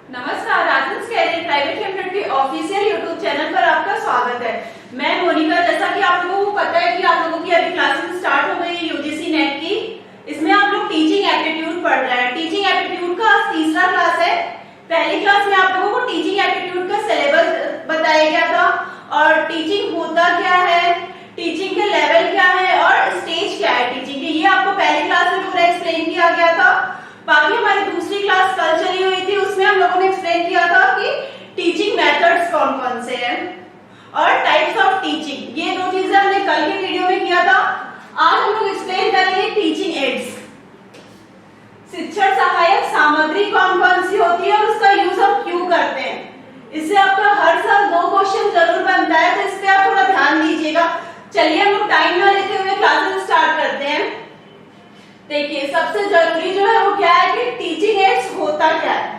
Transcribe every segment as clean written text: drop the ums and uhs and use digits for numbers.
नमस्कार, राजन्स career private limited के official YouTube channel पर आपका स्वागत है। मैं मोनिका। जैसा कि आप लोगों को पता है कि आप लोगों की अभी क्लासेस स्टार्ट हो गई है यूजीसी नेट की। इसमें आप लोग टीचिंग एप्टीट्यूड पढ़ रहे हैं। टीचिंग एप्टीट्यूड का आज तीसरा क्लास है। पहली क्लास में आप लोगों को टीचिंग एप्टीट्यूड का सिलेबस बताया गया था और टीचिंग होता क्या है, टीचिंग के लेवल क्या है और स्टेज क्या है टीचिंग के, ये आपको पहली क्लास में पूरा एक्सप्लेन किया गया था। बाकी हमारी दूसरी क्लास कल चली हुई थी, उसमें हम लोगों ने एक्सप्लेन किया था कि टीचिंग मेथड्स कौन कौन से हैं और टाइप्स ऑफ टीचिंग। ये दो चीजें हमने कल के वीडियो में किया था। आज हम लोग एक्सप्लेन करेंगे टीचिंग एड्स। शिक्षण सहायक सामग्री कौन कौन सी होती है और उसका यूज हम क्यों करते हैं। इससे आपका हर साल 2 क्वेश्चन जरूर बनता है, तो इस पे आप थोड़ा ध्यान दीजिएगा। चलिए हम लोग टाइम न लेते हुए क्लासेस स्टार्ट करते हैं। देखिए, सबसे जरूरी जो है वो क्या है कि टीचिंग एड्स होता क्या है।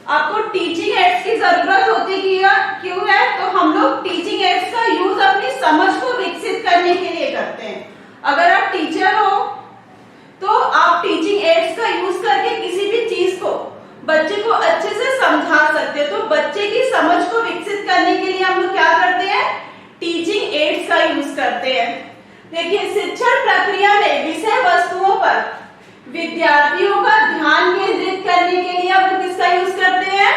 आपको टीचिंग एड्स की जरूरत होती क्यों है, तो हम लोग टीचिंग एड्स का यूज अपनी समझ को विकसित करने के लिए करते हैं। अगर आप टीचर हो तो आप टीचिंग एड्स का यूज करके किसी भी चीज को बच्चे को अच्छे से समझा सकते हो। तो बच्चे की समझ को विकसित करने के लिए हम लोग क्या करते हैं, टीचिंग एड्स का यूज करते हैं। देखिए, शिक्षण प्रक्रिया में विषय वस्तुओं पर विद्यार्थियों का ध्यान केंद्रित करने के लिए हम किसका यूज करते हैं,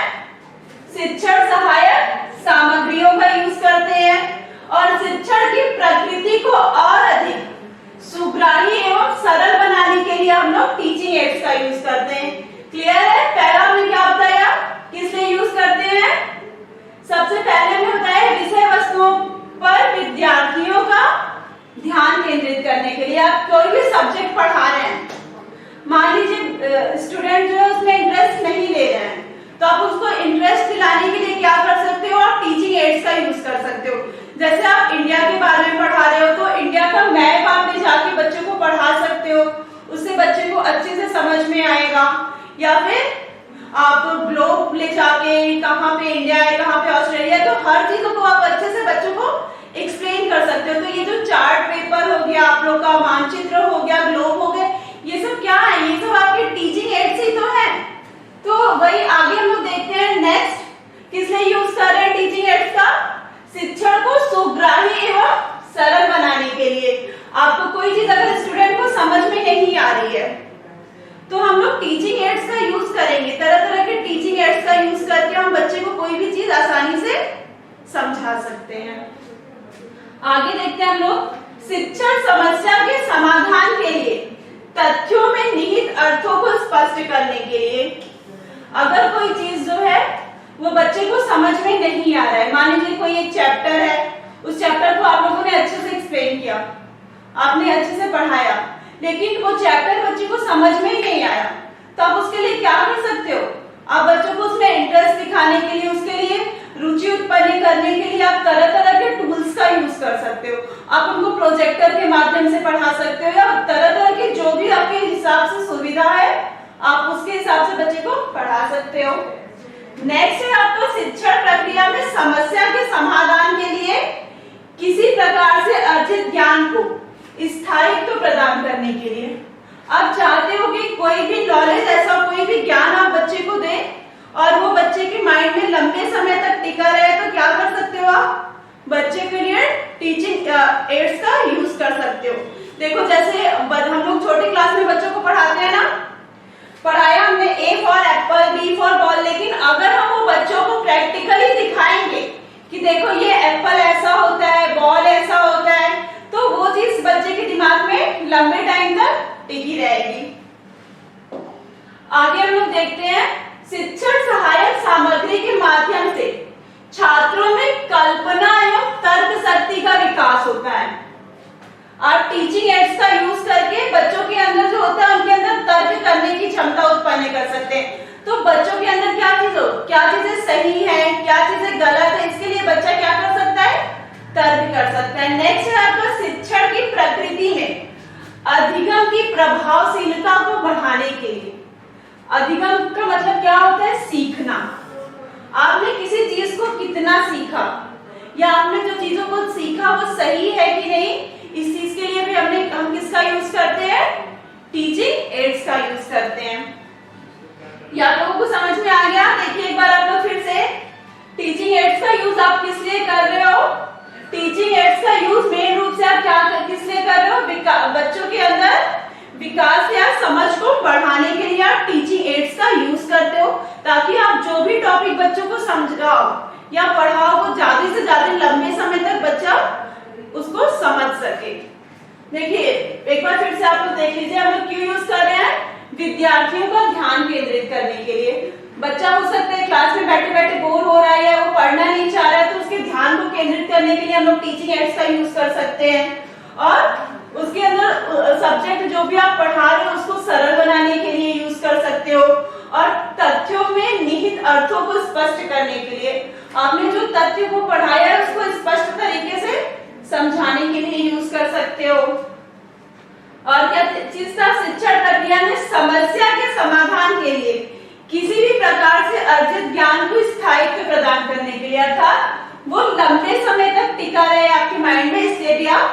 शिक्षण सहायक सामग्रियों का यूज करते हैं। और शिक्षण की प्रकृति को और अधिक सुग्राही एवं सरल बनाने के लिए हम लोग टीचिंग एड्स का यूज करते हैं। क्लियर है? पहला हमने क्या बताया, किस लिए यूज करते हैं। सबसे पहले हमने बताया विषय वस्तुओं पर विद्यार्थियों का ध्यान केंद्रित करने के लिए। आप कोई भी सब्जेक्ट पढ़ा रहे हैं, मान लीजिए स्टूडेंट जो है उसमें इंटरेस्ट नहीं ले रहे हैं, तो आप उसको इंटरेस्ट दिलाने के लिए क्या कर सकते हो, आप टीचिंग एड्स का यूज कर सकते हो। जैसे आप इंडिया के बारे में पढ़ा रहे हो तो इंडिया का मैप आप ले जाके बच्चे को पढ़ा सकते हो, उससे बच्चे को अच्छे से समझ में आएगा। या फिर आप ग्लोब ले जाके कहाँ पे इंडिया है, कहाँ पे ऑस्ट्रेलिया है, तो हर चीजों को आप अच्छे से बच्चों को एक्सप्लेन कर सकते हो। तो ये जो चार्ट पेपर हो गया, आप लोग का मानचित्र हो गया, ग्लोब हो गया, ये सब क्या है, ये सब आपके टीचिंग एड्स ही तो है। तो वही आगे हम लोग देखते हैं। नेक्स्ट किस लिए यूज कर रहे हैं टीचिंग एड्स का, शिक्षण को सुग्राही एवं सरल बनाने के लिए। आपको कोई चीज अगर स्टूडेंट को समझ में नहीं आ रही है तो हम लोग टीचिंग एड्स का यूज करेंगे। तरह तरह के टीचिंग एड्स का यूज करके हम बच्चे को कोई भी चीज आसानी से समझा सकते हैं। आगे देखते हैं हम लोग, शिक्षण समस्या के समाधान के लिए तथ्यों में निहित अर्थों को स्पष्ट करने के लिए। अगर कोई चीज जो है वो बच्चे को समझ में नहीं आ रहा है, मान लीजिए कोई एक चैप्टर है, उस चैप्टर को आप लोगों ने अच्छे से एक्सप्लेन किया, आपने अच्छे से पढ़ाया, लेकिन वो चैप्टर बच्चे को समझ में ही नहीं आया, तो आप उसके लिए क्या कर सकते हो, आप बच्चों को उसमें इंटरेस्ट दिखाने के लिए, उसके लिए रुचि उत्पन्न करने के लिए आप तरह तरह के टूल्स का यूज कर सकते हो। आप उनको प्रोजेक्टर के माध्यम से पढ़ा सकते हो या तरह तरह के जो भी आपके हिसाब से सुविधा है आप उसके हिसाब से बच्चे को पढ़ा सकते हो। नेक्स्ट है आपका शिक्षण प्रक्रिया में समस्या के समाधान के लिए किसी प्रकार से अर्जित ज्ञान को स्थायित्व प्रदान करने के लिए। आप चाहते हो कि कोई भी नॉलेज, ऐसा कोई भी ज्ञान आप बच्चे को दें और वो बच्चे के माइंड में लंबे समय तक टिका रहे, तो क्या कर सकते हो, आप बच्चे के लिए टीचिंग एड्स का यूज कर सकते हो। देखो, जैसे हम लोग छोटी क्लास में बच्चों को पढ़ाते हैं ना, पढ़ाया हमने A for apple, B for ball, लेकिन अगर हम वो बच्चों को प्रैक्टिकली दिखाएंगे कि देखो ये एप्पल ऐसा होता है, बॉल ऐसा होता है, तो वो चीज बच्चे के दिमाग में लंबे टाइम तक टिकी रहेगी। आगे हम लोग देखते हैं, शिक्षण सहायक सामग्री के माध्यम से छात्रों में कल्पना एवं तर्क शक्ति का विकास होता है। आप टीचिंग एड्स का यूज करके बच्चों के अंदर जो होता है उनके अंदर तर्क करने की क्षमता उत्पन्न कर सकते हैं। तो बच्चों के अंदर क्या चीजें सही है, क्या चीजें गलत है, इसके लिए बच्चा क्या कर सकता है, तर्क कर सकता है। नेक्स्ट है आपका शिक्षण की प्रकृति में अधिगम की प्रभावशीलता को बढ़ाने के लिए। अधिगम का मतलब क्या होता है, सीखना। आपने किसी चीज को कितना सीखा या आपने जो चीजों को सीखा वो सही है कि नहीं, इस चीज के लिए भी हम किसका यूज करते हैं, टीचिंग एड्स का यूज करते हैं। या लोगों को समझ में में आ गया? देखिए एक बार आप लोग फिर से, टीचिंग एड्स का यूज आप किस लिए कर रहे हो? टीचिंग एड्स का यूज मेन रूप से आप किस लिए कर रहे हो? बच्चों के अंदर विकास या समझ को बढ़ाने के लिए आप टीचिंग एड्स का यूज करते हो, ताकि आप जो भी टॉपिक बच्चों को समझाओ या पढ़ाओ वो ज्यादा से ज्यादा लंबे समय तक बच्चा उसको समझ सके। देखिए एक बार फिर से आप लोग देख लीजिए, हम लोग क्यों यूज कर रहे हैं? विद्यार्थियों का ध्यान केंद्रित करने के लिए। बच्चा हो सकता है क्लास में बैठे बैठे बोर हो रहा है या वो पढ़ना नहीं चाह रहा है, तो उसके ध्यान को केंद्रित करने के लिए हम लोग टीचिंग एड्स का यूज कर सकते हैं। और उसके अंदर सब्जेक्ट जो भी आप पढ़ा रहे हो उसको सरल बनाने के लिए यूज कर सकते हो, और तथ्यों में निहित अर्थों को स्पष्ट करने के लिए आपने जो तथ्य को पढ़ाया है उसको स्पष्ट तरीके से समझाने के लिए यूज कर सकते हो। और क्या चीज था? शिक्षण प्रक्रिया में समस्या के समाधान के लिए, किसी भी प्रकार से अर्जित ज्ञान को स्थायित्व प्रदान करने के लिए, अर्थात वो लंबे समय तक टिका रहे आपके माइंड में, इसलिए भी आप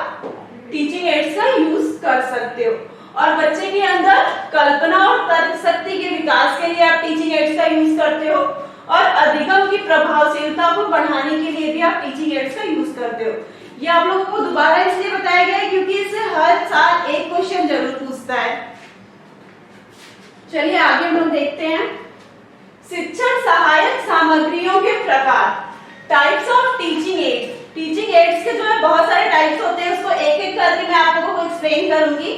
टीचिंग एड्स का यूज कर सकते हो। और बच्चे के अंदर कल्पना और तर्क शक्ति के विकास के लिए आप टीचिंग एड्स का यूज करते हो, और अधिगम की प्रभावशीलता को बढ़ाने के लिए भी आप टीचिंग एड्स का यूज करते हो। ये आप लोगों को दोबारा इसलिए बताया गया है क्योंकि इससे हर साल एक क्वेश्चन जरूर पूछता है। चलिए आगे हम लोग देखते हैं, शिक्षण सहायक सामग्रियों के प्रकार, types of teaching ads. Teaching ads के जो है बहुत सारे टाइप्स होते हैं, उसको एक एक करके मैं आप लोगों को एक्सप्लेन करूंगी।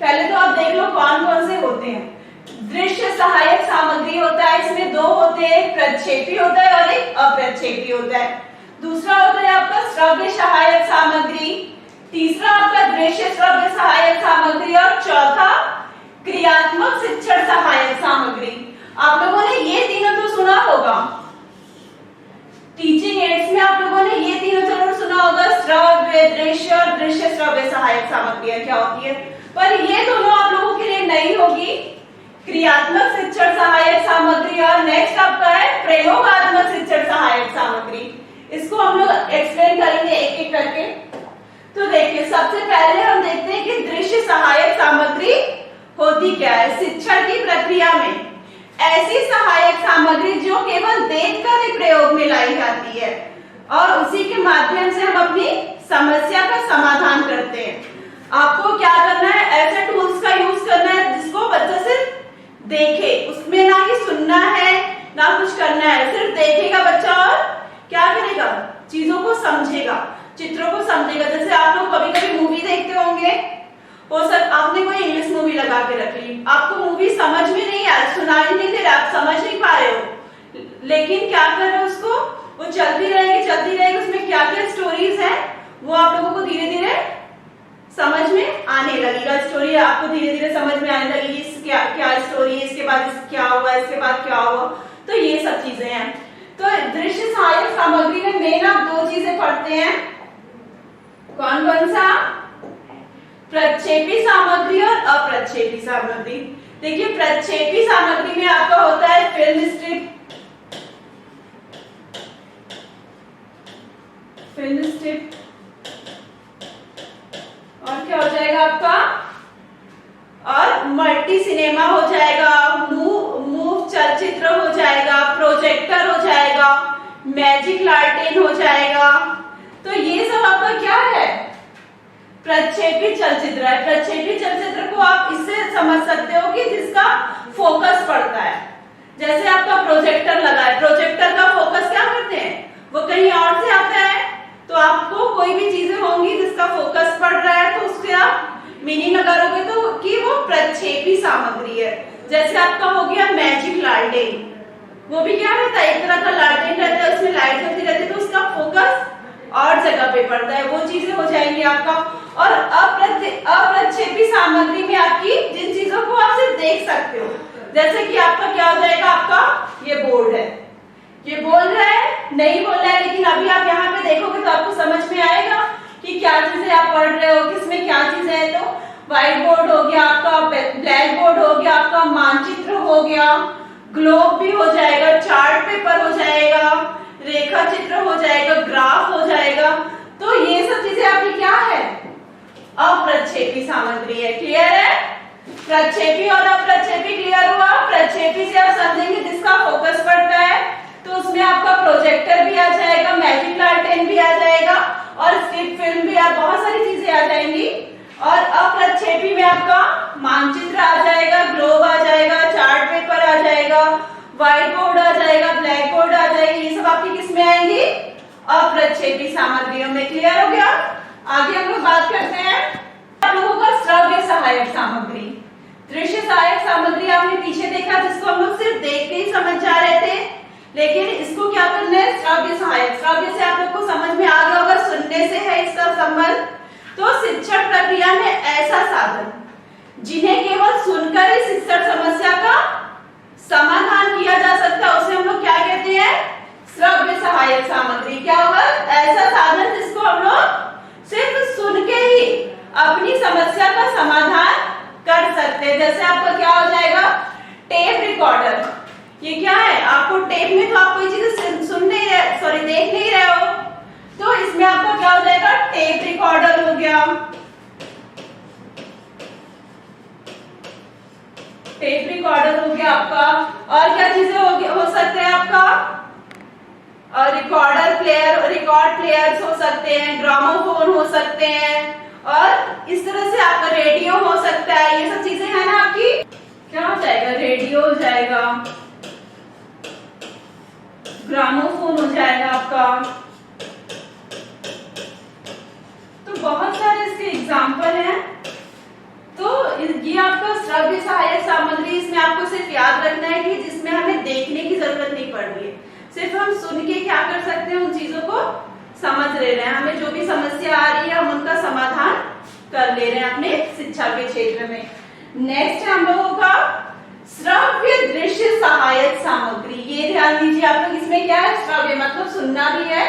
पहले तो आप देख लो कौन कौन से होते हैं। दृश्य सहायक सामग्री होता है, इसमें दो होते हैं, एक प्रक्षेपी होता है और एक अप्रक्षेपी होता है। दूसरा होता है आपका श्रव्य सहायक सामग्री, तीसरा आपका दृश्य श्रव्य सहायक सामग्री, और चौथा क्रियात्मक शिक्षण सहायक सामग्री। आप लोगों ने ये तीनों तो सुना होगा, टीचिंग एड्स में आप लोगों ने ये तीनों जरूर सुना होगा, श्रव्य, दृश्य और दृश्य श्रव्य सहायक सामग्रियां क्या होती है, पर ये दोनों आप लोगों के लिए नई होगी, क्रियात्मक शिक्षण सहायक सामग्री, और नेक्स्ट आपका है प्रयोगात्मक शिक्षण सहायक सामग्री। इसको हम लोग एक्सप्लेन करेंगे एक एक करके। तो देखिए सबसे पहले हम देखते हैं कि दृश्य सहायक सामग्री होती क्या है। शिक्षण की प्रक्रिया में ऐसी सहायक सामग्री जो केवल देखकर ही प्रयोग में लाई जाती है और उसी के माध्यम से हम अपनी समस्या का समाधान करते हैं। आपको क्या करना है? ऐसे टूल्स का यूज करना है जिसको बच्चा सिर्फ देखे, उसमें ना ही सुनना है ना कुछ करना है, सिर्फ देखेगा बच्चा और क्या करेगा? चीजों को समझेगा, चित्रों को समझेगा। जैसे आप लोग कभी कभी मूवी देखते होंगे, हो सकता आपने कोई इंग्लिश मूवी लगा के रख ली, आपको मूवी समझ में नहीं आ रही, सुनाई नहीं दे रहा, आप समझ नहीं पा रहे हो, लेकिन क्या कर रहे हो उसको, वो चलती रहेगी, उसमें क्या क्या स्टोरीज है वो आप लोगों को धीरे धीरे समझ में आने लगेगा। स्टोरी आपको धीरे धीरे समझ में आने लगेगी, क्या क्या स्टोरी है, इसके बाद क्या हुआ, इसके बाद क्या हुआ, तो ये सब चीजें हैं। तो दृश्य सहायक सामग्री में मेन आप दो चीजें पढ़ते हैं, कौन कौन सा? प्रक्षेपी सामग्री और अप्रक्षेपी सामग्री। देखिए प्रक्षेपी सामग्री में आपका होता है फिल्म स्ट्रिप, और क्या हो जाएगा आपका, और मल्टी सिनेमा हो जाएगा, मूव चलचित्र हो जाएगा, प्रोजेक्टर हो जाएगा, मैजिक लालटेन हो जाएगा। तो ये सब आपका क्या है? प्रक्षेपी चलचित्र है। प्रक्षेपी चलचित्र को आप इससे समझ सकते हो कि जिसका फोकस पड़ता है। जैसे आपका प्रोजेक्टर लगा है, प्रोजेक्टर का फोकस क्या करते हैं, वो कहीं और से आता है, तो आपको कोई भी चीजें होंगी जिसका फोकस पड़ रहा है तो उसके आप मीनिंग लगाओगे तो कि वो प्रक्षेपी सामग्री है। जैसे आपका हो गया मैजिक लालटेन, वो भी क्या रहता है, एक तरह का लालटेन रहता है, उसमें लाइट होती रहती है, तो उसका फोकस और जगह पे पड़ता है, वो चीजें हो जाएंगी आपका। और अप्रक्षेपी सामग्री में आपकी जिन चीजों को आप सिर्फ देख सकते हो, जैसे कि आपका क्या हो जाएगा, आपका ये बोर्ड है, ये बोल रहा है नहीं बोल रहा है, लेकिन अभी आप यहाँ पे देखोगे तो आपको समझ में आएगा कि क्या चीजें आप पढ़ रहे हो, किसमें क्या चीजें है। तो व्हाइट बोर्ड हो गया आपका, ब्लैक बोर्ड हो गया आपका, मानचित्र हो गया, ग्लोब भी हो जाएगा, चार्ट पेपर हो जाएगा, रेखा चित्र हो जाएगा, ग्राफ हो जाएगा। तो ये सब चीजें आपकी क्या है, अप्रक्षेपी सामग्री है। क्लियर है? प्रक्षेपी और अप्रक्षेपी क्लियर हुआ? प्रक्षेपी से आप समझेंगे जिसका फोकस प्रोजेक्टर भी आ जाएगा, मैजिक लालटेन भी आ जाएगा और स्क्रिप्ट फिल्म भी बहुत सारी चीजें आ जाएंगी। और अप्रक्षेपी में आपका मानचित्र आ जाएगा, ग्लोब आ जाएगा, चार्ट पेपर आ जाएगा, व्हाइट बोर्ड आ जाएगा, ब्लैक बोर्ड आ जाएगी। ये सब आपकी किस में आएंगी? अप्रक्षेपी सामग्रियों में। क्लियर हो गया? आगे हम लोग बात करते हैं आप लोगों का श्रव्य सहायक सामग्री। दृश्य सहायक सामग्री आपने पीछे देखा, जिसको हम लोग सिर्फ देख के ही समझ जा रहे थे, लेकिन इसको क्या करना है? श्रव्य सहायक। श्रव्य से आप लोग को समझ में आ गया होगा, सुनने से है इसका संबंध। तो शिक्षण प्रक्रिया में ऐसा साधन जिन्हें केवल सुनकर ही शिक्षण समस्या का समाधान किया जा सकता है, उसे हम लोग क्या कहते हैं? श्रव्य सहायक सामग्री। क्या होगा? ऐसा साधन जिसको हम लोग सिर्फ सुन के ही अपनी समस्या का समाधान कर सकते हैं। जैसे आपका क्या हो जाएगा? Tape recorder. ये क्या है? आपको टेप में तो आप कोई चीज सुन नहीं रहे, सॉरी देख नहीं रहे हो, तो इसमें आपका क्या हो जाएगा? टेप रिकॉर्डर हो गया। टेप रिकॉर्डर हो गया आपका। और क्या चीजें हो सकते हैं आपका? रिकॉर्डर प्लेयर, रिकॉर्ड प्लेयर्स हो सकते हैं, ग्रामोफोन हो सकते हैं, और इस तरह से आपका रेडियो हो सकता है। ये सब चीजें है ना आपकी। क्या हो जाएगा? रेडियो हो जाएगा, ग्रामोफोन हो जाएगा आपका। तो बहुत सारे इसके एग्जाम्पल हैं। तो ये आपका श्रव्य सहायक सामग्री। इसमें आपको सिर्फ याद रखना है कि जिसमें हमें देखने की जरूरत नहीं पड़ रही है, सिर्फ हम सुन के क्या कर सकते हैं? उन चीजों को समझ ले रहे हैं। हमें जो भी समस्या आ रही है हम उनका समाधान कर ले रहे हैं अपने शिक्षा के क्षेत्र में। नेक्स्ट है हम लोगों का श्रव्य दृश्य सहायक सामग्री। ये ध्यान दीजिए आप लोग, इसमें क्या है? श्रव्य मतलब सुनना भी है,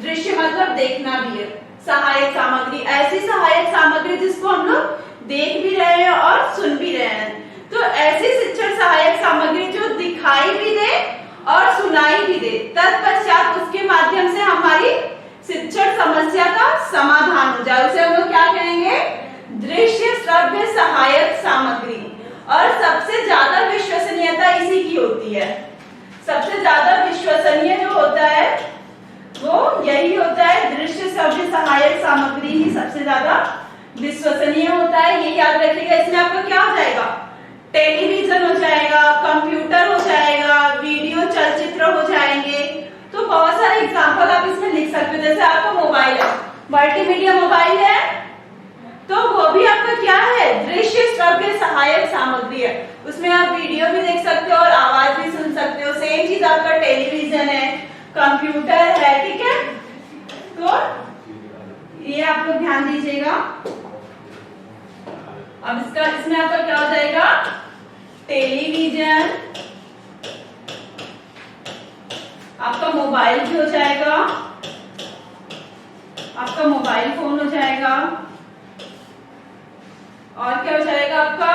दृश्य मतलब देखना भी है। सहायक सामग्री ऐसी सहायक सामग्री जिसको हम लोग देख भी रहे हैं और सुन भी रहे हैं। तो ऐसी शिक्षण सहायक सामग्री जो दिखाई भी दे और सुनाई भी दे, तत्पश्चात उसके माध्यम से हमारी शिक्षण समस्या का समाधान हो जाए, उसे हम लोग क्या कहेंगे? दृश्य श्रव्य सहायक सामग्री। और सबसे ज्यादा विश्वसनीयता इसी की होती है। सबसे ज्यादा विश्वसनीय जो होता है वो यही होता है, दृश्य श्रव्य सहायक सामग्री ही सबसे ज्यादा विश्वसनीय होता है। ये याद रखिएगा। इसमें आपका क्या हो जाएगा? टेलीविजन हो जाएगा, कंप्यूटर हो जाएगा, वीडियो चलचित्र हो जाएंगे। तो बहुत सारे एग्जाम्पल आप इसमें लिख सकते हो। जैसे आपका मोबाइल है, मल्टीमीडिया मोबाइल है, तो वो भी आपका क्या है? दृश्य श्रव्य सहायक सामग्री है। उसमें आप वीडियो भी देख सकते हो और आवाज भी सुन सकते हो। सेम चीज आपका टेलीविजन है, कंप्यूटर है, ठीक है? तो ये आप लोग ध्यान दीजिएगा। अब इसमें आपका क्या हो जाएगा? टेलीविजन, आपका मोबाइल भी हो जाएगा, आपका मोबाइल फोन हो जाएगा, और क्या हो जाएगा आपका?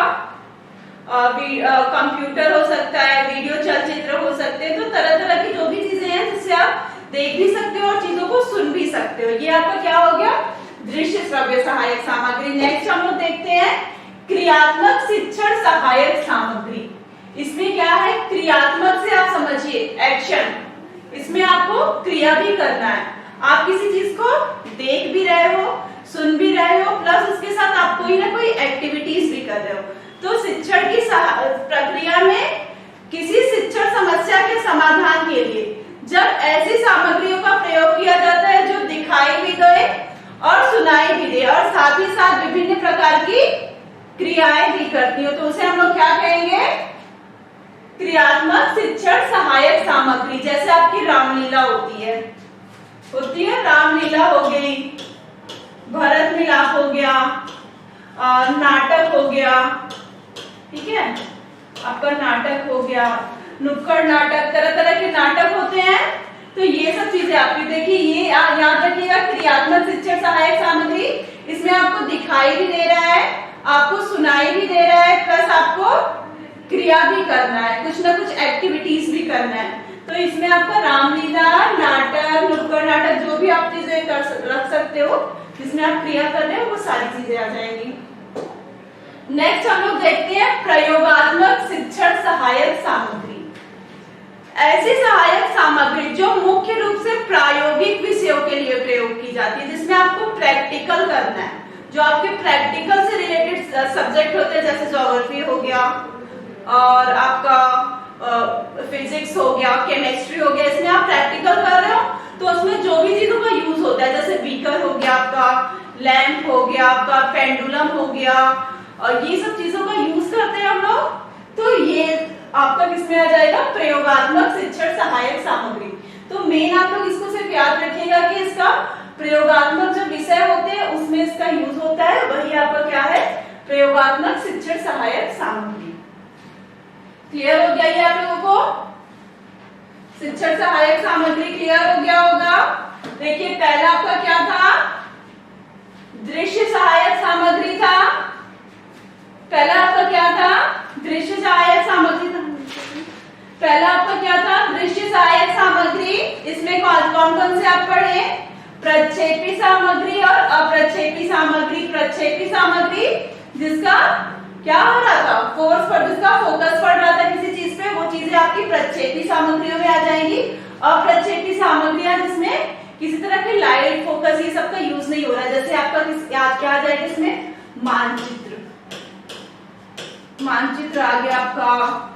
कंप्यूटर हो सकता है, वीडियो चलचित्र हो सकते हैं। तो तरह तरह की जो भी चीजें हैं जिससे आप देख भी सकते हो और चीजों को सुन भी सकते हो। ये आपका क्या हो गया? दृश्य श्रव्य सहायक सामग्री। नेक्स्ट हम लोग देखते हैं क्रियात्मक शिक्षण सहायक सामग्री। इसमें क्या है? क्रियात्मक से आप समझिए एक्शन। इसमें आपको क्रिया भी करना है। आप किसी चीज को देख भी रहे हो, सुन भी रहे हो, प्लस उसके साथ आप कोई ना कोई एक्टिविटीज भी कर रहे हो। तो शिक्षण की प्रक्रिया में किसी शिक्षण समस्या के समाधान के लिए जब ऐसी सामग्रियों का प्रयोग किया जाता है जो दिखाई भी दे और सुनाई भी दे और साथ ही साथ विभिन्न प्रकार की क्रियाएं भी करती हो, तो उसे हम लोग क्या कहेंगे? क्रियात्मक शिक्षण सहायक सामग्री। जैसे आपकी रामलीला होती है रामलीला हो गई, भरत मिलाप हो गया, नाटक हो गया, ठीक है? आपका नाटक हो गया, नुक्कड़ नाटक, तरह तरह के नाटक होते हैं। तो ये सब चीजें आपकी देखिए, ये याद रखिएगा क्रियात्मक शिक्षण सहायक सामग्री। इसमें आपको दिखाई भी दे रहा है, आपको सुनाई भी दे रहा है, प्लस आपको क्रिया भी करना है, कुछ ना कुछ एक्टिविटीज भी करना है। तो इसमें आपका रामलीला, नाटक, नुक्कड़ नाटक, जो भी आप चीजें रख सकते हो जिसमें आप क्रिया कर रहे हो, वो सारी चीजें आ जाएंगी। नेक्स्ट हम लोग देखते हैं प्रयोगात्मक शिक्षण सहायक सामग्री। ऐसी सहायक सामग्री जो मुख्य रूप प्रायोगिक विषयों के लिए प्रयोग की जाती है, जिसमें आपको प्रैक्टिकल करना है। जो आपके प्रैक्टिकल से रिलेटेड सब्जेक्ट होते हैं, जैसे ज्योग्राफी हो गया और आपका फिजिक्स हो गया, केमिस्ट्री हो गया, इसमें आप प्रैक्टिकल कर रहे हो तो उसमें जो भी चीजों का यूज होता है, जैसे बीकर हो गया आपका, लैंप हो गया आपका, पेंडुलम हो गया, और ये सब चीजों का यूज करते हैं हम लोग, तो ये आपका किसमें आ जाएगा, प्रयोगात्मक शिक्षण सहायक सामग्री। तो मेन आप लोग इसको सिर्फ याद रखिएगा कि इसका प्रयोगात्मक जो विषय होते हैं उसमें इसका यूज होता है, वही आपका क्या है, प्रयोगात्मक शिक्षण सहायक सामग्री। क्लियर हो गया ये आप लोगों को? शिक्षण सहायक सामग्री क्लियर हो गया होगा। देखिए पहला आपका क्या था, दृश्य सहायक सामग्री था। पहला आपका क्या था, दृश्य सहायक सामग्री था। पहला आपका क्या था, दृश्य सहायक सामग्री। इसमें कौन कौन से आप पढ़े, प्रक्षेपी सामग्री और अप्रक्षेपी सामग्री। प्रक्षेपी सामग्री जिसका क्या हो रहा था, फोर्स पर, जिसका फोकस पड़ रहा था किसी चीज पे, वो चीजें आपकी प्रक्षेपी सामग्रियों में आ जाएंगी। अप्रक्षेपी सामग्रियां जिसमें किसी तरह की लाइट, फोकस, ये सब का यूज नहीं हो रहा है, जैसे आपका क्या आ जाएगा इसमें, मानचित्र। मानचित्र आ गया आपका,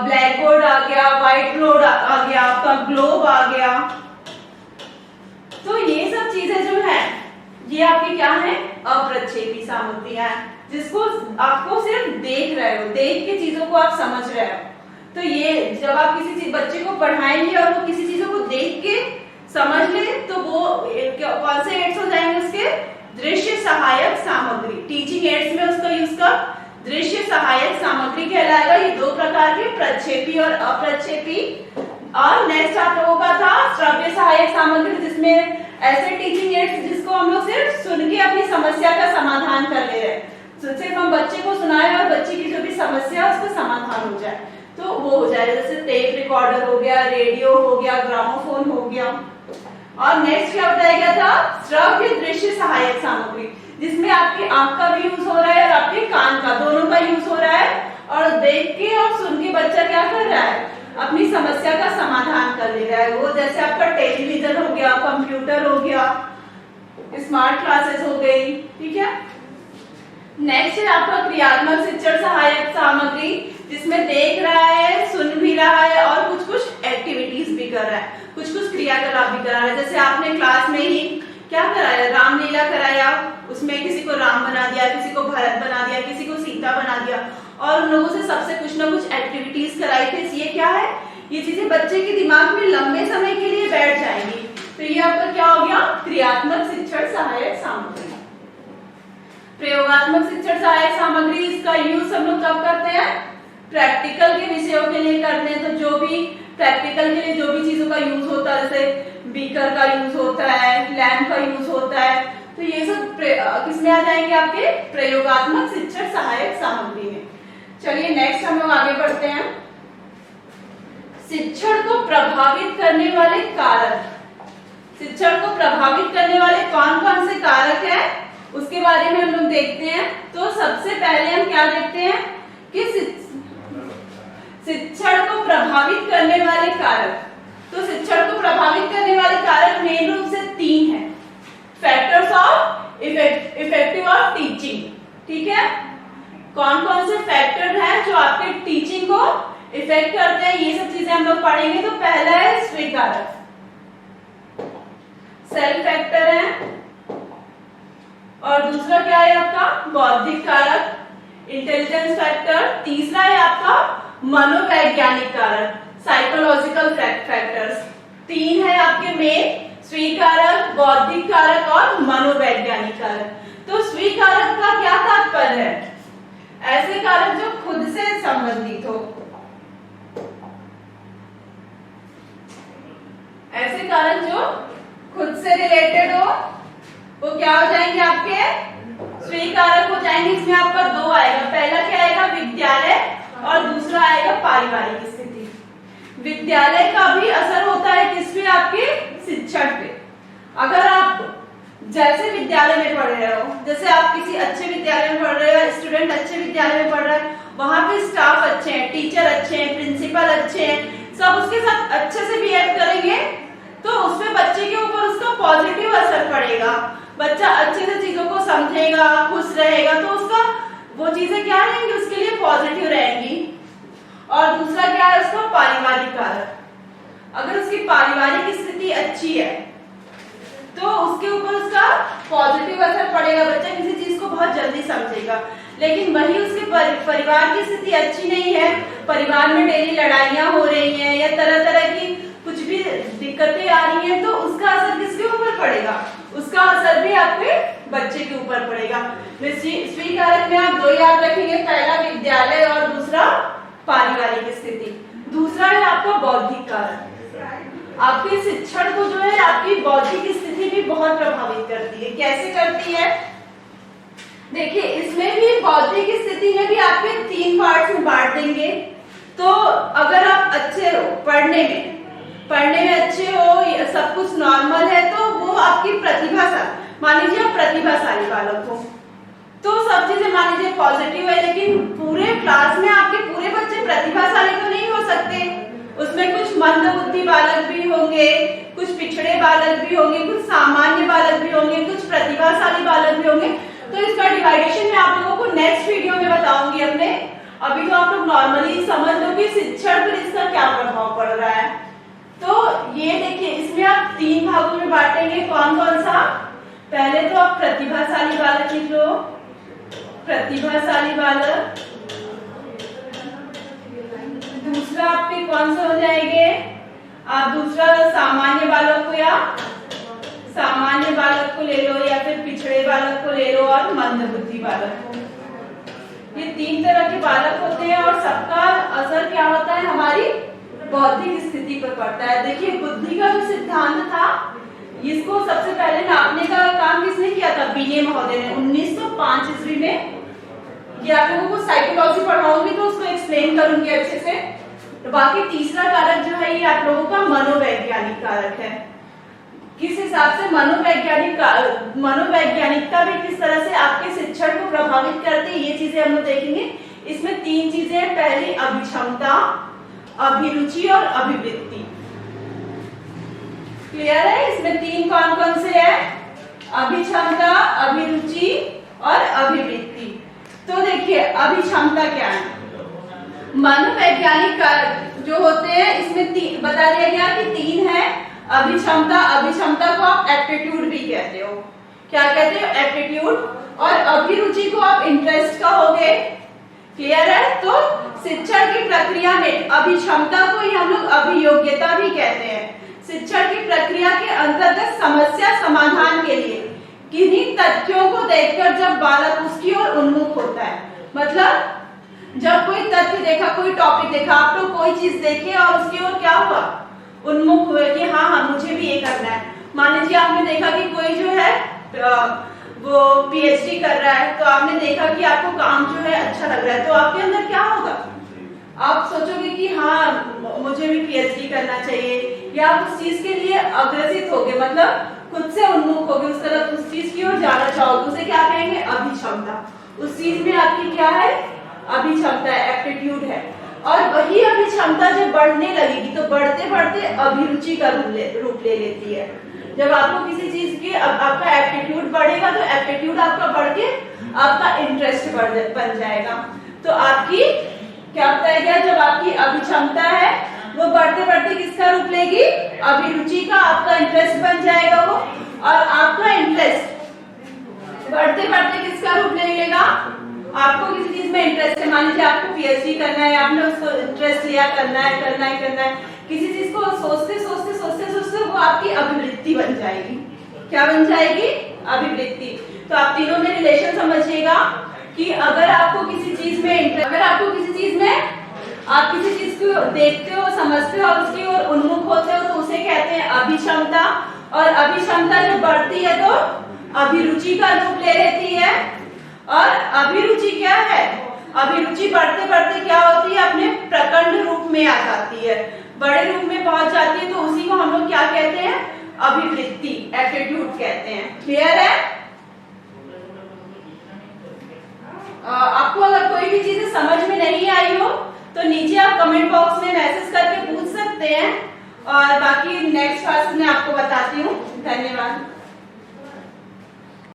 ब्लैक बोर्ड आ गया, व्हाइट बोर्ड आ गया आपका, ग्लोब आ गया। तो ये सब चीजें जो है ये आपकी क्या है, अप्रक्षेपी सामग्रियां, जिसको आपको सिर्फ देख रहे हो, देख के चीजों को आप समझ रहे हो। तो ये जब आप किसी चीज बच्चे को पढ़ाएंगे और वो किसी चीजों को देख के समझ ले, तो वो कौन से एड्स हो जाएंगे उसके, दृश्य सहायक सामग्री। टीचिंग एड्स में उसका यूज कर दृश्य सहायक सामग्री कहलाएगा। ये दो प्रकार के, प्रक्षेपी और अप्रक्षेपी। और नेक्स्ट आप लोगों का था श्रव्य सहायक सामग्री, जिसमें ऐसे टीचिंग एड्स जिसको हम लोग सिर्फ सुन के अपनी समस्या का समाधान कर ले रहे हैं, सिर्फ हम बच्चे को सुनाए और बच्चे की जो भी समस्या है उसका समाधान हो जाए, तो वो हो जाएगा। जैसे टेप रिकॉर्डर हो गया, रेडियो हो गया, ग्रामोफोन हो गया। और नेक्स्ट क्या बताया गया था, श्रव्य दृश्य सहायक सामग्री, जिसमें आपके आंख का भी यूज हो रहा है और आपके कान का, दोनों का यूज हो रहा है, और देख के और सुन के बच्चा क्या कर रहा है, अपनी समस्या का समाधान कर ले रहा है। वो जैसे आपका टेलीविजन हो गया, कंप्यूटर हो गया, स्मार्ट क्लासेस हो गई, ठीक है। नेक्स्ट है आपका क्रियात्मक शिक्षण सहायक सामग्री, जिसमें देख रहा है, सुन भी रहा है और कुछ कुछ एक्टिविटीज भी कर रहा है, कुछ कुछ क्रियाकलाप भी करा रहा है। जैसे आपने क्लास में ही क्या कराया, रामलीला कराया, उसमें किसी को राम बना दिया, किसी को भरत बना दिया, किसी को सीता बना दिया, और उन लोगों से सबसे कुछ ना कुछ एक्टिविटीज कराई थी। ये क्या है, ये चीजें बच्चे के दिमाग में लंबे समय के लिए बैठ जाएंगी। तो ये आपका क्या हो गया, क्रियात्मक शिक्षण सहायक सामग्री। प्रयोगात्मक शिक्षण सहायक सामग्री, इसका यूज हम लोग कब करते हैं, प्रैक्टिकल के विषयों के लिए करते हैं। तो जो भी प्रैक्टिकल के लिए जो भी चीजों का यूज होता है, जैसे बीकर का यूज होता है, लैंप का यूज होता है, तो ये सब किसमें आ जाएंगे, आपके प्रयोगात्मक शिक्षण सहायक सामग्री में। चलिए नेक्स्ट हम लोग आगे बढ़ते हैं। शिक्षण को प्रभावित करने वाले कारक, शिक्षण को प्रभावित करने वाले कौन कौन से कारक हैं, उसके बारे में हम लोग देखते हैं। तो सबसे पहले हम क्या देखते हैं कि शिक्षण को प्रभावित करने वाले कारक। तो शिक्षण को प्रभावित करने वाले कारक मेन रूप से 3 हैं, factors of effective of teaching, ठीक है। कौन कौन से फैक्टर हैं जो आपके टीचिंग को इफेक्ट करते हैं, ये सब चीजें हम लोग पढ़ेंगे। तो पहला है स्वीकारक, सेल्फ फैक्टर है, और दूसरा क्या है आपका, बौद्धिक कारक, इंटेलिजेंस फैक्टर। तीसरा है आपका मनोवैज्ञानिक कारक, साइकोलॉजिकल फैक्टर्स। 3 है आपके मेन, स्वीकारक, बौद्धिक कारक और मनोवैज्ञानिक कारक। तो स्वीकारक का क्या तात्पर्य है, ऐसे कारक जो खुद से संबंधित हो, ऐसे कारक जो खुद से रिलेटेड हो, वो क्या हो जाएंगे, आपके स्वीकारक हो जाएंगे। इसमें आपका 2 आएगा, पहला क्या आएगा, विद्यालय, और दूसरा आएगा पारिवारिक स्थिति। विद्यालय का भी असर होता है किस पे, आपके शिक्षण पे। अगर आप जैसे विद्यालय में पढ़ रहे हो, जैसे आप किसी अच्छे विद्यालय में पढ़ रहे हो, स्टूडेंट अच्छे विद्यालय में पढ़ रहा है, वहां पे स्टाफ अच्छे हैं, टीचर अच्छे हैं, प्रिंसिपल अच्छे हैं, सब उसके साथ अच्छे से बिहेव करेंगे, तो उसमें बच्चे पड़ेगा, बच्चा अच्छे से चीजों को समझेगा, खुश रहेगा, तो उसका वो चीजें क्या रहेंगी, उसके लिए पॉजिटिव रहेंगी। और दूसरा क्या है उसका पारिवारिक कारक। अगर उसकी पारिवारिक स्थिति अच्छी है तो उसके ऊपर उसका पॉजिटिव असर पड़ेगा, बच्चा किसी चीज को बहुत जल्दी समझेगा। लेकिन वही उसके परिवार की स्थिति अच्छी नहीं है, परिवार में डेली लड़ाइयां हो रही हैं या तरह तरह की कुछ भी दिक्कतें आ रही हैं, तो उसका असर किसके ऊपर पड़ेगा, उसका असर भी आपके बच्चे के ऊपर पड़ेगा। स्वी कारक में आप दो याद रखेंगे, पहला विद्यालय और दूसरा पारिवारिक स्थिति। दूसरा है आपका बौद्धिक कारक। आपके शिक्षण को जो है आपकी बौद्धिक स्थिति भी बहुत प्रभावित करती है। कैसे करती है, देखिए इसमें भी बौद्धिक स्थिति में भी आपके 3 पार्ट्स में बांट देंगे। तो अगर आप अच्छे हो पढ़ने में अच्छे हो, सब कुछ नॉर्मल है, तो वो आपकी प्रतिभाशाली, मान लीजिए आप प्रतिभाशाली बालक हो तो सब चीजें मान लीजिए पॉजिटिव है। लेकिन पूरे क्लास में आपके पूरे बच्चे प्रतिभाशाली तो नहीं हो सकते, उसमें कुछ मंद बुद्धि बालक भी होंगे, कुछ पिछड़े बालक भी होंगे, कुछ सामान्य बालक भी होंगे, कुछ प्रतिभाशाली बालक भी होंगे। तो इसका डिवाइडेशन मैं आप लोगों को नेक्स्ट वीडियो में बताऊंगी अपने। अभी तो आप लोग नॉर्मली समझ लो कि शिक्षण पर इसका क्या प्रभाव पड़ रहा है। तो ये देखिए इसमें आप 3 भागों में बांटेंगे। कौन कौन सा, पहले तो आप प्रतिभाशाली बालक लिख लो, प्रतिभाशाली बालक। दूसरा आपके कौन से हो जाएंगे, आप दूसरा सामान्य बालक को या सामान्य बालक को ले लो, या फिर पिछड़े बालक को ले लो, और मंद बुद्धि बालक को। ये 3 तरह के बालक होते हैं और सबका असर क्या होता है, हमारी बौद्धिक स्थिति पर पड़ता है। देखिए बुद्धि का जो सिद्धांत था, इसको सबसे पहले नापने का काम किसने किया था, बीने महोदय ने 1905 ईस्वी में। ये आप लोगों को साइकोलॉजी पढ़ाऊंगी तो उसको एक्सप्लेन करूंगी अच्छे से। तो बाकी तीसरा कारक जो है ये आप लोगों का मनोवैज्ञानिक कारक है। किस हिसाब से मनोवैज्ञानिकता भी किस तरह से आपके शिक्षण को प्रभावित करती है, ये चीजें हम लोग देखेंगे। इसमें 3 चीजें हैं, पहली अभिक्षमता, अभिरुचि और अभिवृत्ति। क्लियर है, इसमें 3 कौन कौन से है, अभिक्षमता, अभिरुचि और अभिवृत्ति। तो देखिए अभिक्षमता क्या है, मनोवैज्ञानिक कारक जो होते हैं इसमें बता दिया गया कि 3 है। अभिक्षमता, अभिक्षमता को आप एप्टीट्यूड भी कहते हो, क्या कहते हो, एप्टीट्यूड। और अभिरुचि को आप इंटरेस्ट कहोगे। क्लियर है, तो शिक्षण की प्रक्रिया में अभिक्षमता को ही हम लोग अभियोग्यता भी कहते हैं। शिक्षण की प्रक्रिया के अंतर्गत समस्या समाधान के लिए किन्हीं तथ्यों को देखकर जब बालक उसकी ओर उन्मुख होता है, मतलब जब कोई तथ्य देखा, कोई टॉपिक देखा, आप लोग कोई चीज देखे और उसकी ओर क्या हुआ, उन्मुख हुए कि हाँ मुझे भी ये करना है। मान लीजिए आपने देखा कि कोई जो है वो पीएचडी कर रहा है, तो आपने देखा कि आपको काम जो है अच्छा लग रहा है, तो आपके अंदर क्या होगा, आप सोचोगे कि हाँ मुझे भी पीएचडी करना चाहिए, या आप उस चीज के लिए अग्रसित होगे, मतलब खुद से उन्मुख होगे, उस तरफ उस चीज की ओर जाना चाहोगे, उसे क्या कहेंगे, अभिक्षमता। उस चीज में आपकी क्या है, अभिक्षमता है, एप्टीट्यूड है। और वही अभिक्षमता जब बढ़ने लगेगी तो बढ़ते बढ़ते अभिरुचि का रूप ले लेती है। जब आपको किसी चीज की आपका एप्टीट्यूड बढ़ेगा तो एप्टीट्यूड आपका बढ़ के आपका इंटरेस्ट बन जाएगा। तो आपकी क्या बताया गया, जब आपकी अभिक्षमता है वो बढ़ते बढ़ते किसका रूप लेगी, अभिरुचि का, आपका इंटरेस्ट बन जाएगा वो। और आपका इंटरेस्ट बढ़ते बढ़ते किसका रूप ले लेगा, आपको किसी चीज में इंटरेस्ट है, मान लीजिए आपको पीएचडी करना है, आपने उसको इंटरेस्ट लिया, करना है, किसी चीज को सोचते वो आपकी अभिवृत्ति बन जाएगी। क्या बन जाएगी, अभिवृत्ति। तो आप तीनों में रिलेशन समझिएगा कि अगर आपको किसी चीज में आप किसी चीज को देखते हो, समझते हो और उसकी ओर उन्मुख होते हो, तो उसे कहते हैं अभिक्षमता। और अभिक्षमता जब बढ़ती है तो अभिरुचि का रूप ले लेती है। और अभिरुचि क्या है, अभिरुचि बढ़ते बढ़ते क्या होती है, अपने प्रकंड रूप में आ जाती है, बड़े रूप में पहुंच जाती है। तो उसी को हम लोग क्या कहते हैं, अभिवृत्ति, एप्टीट्यूड कहते हैं। क्लियर है, आपको अगर कोई भी चीज समझ में नहीं आई हो तो नीचे आप कमेंट बॉक्स में मैसेज करके पूछ सकते हैं, और बाकी नेक्स्ट क्लास में आपको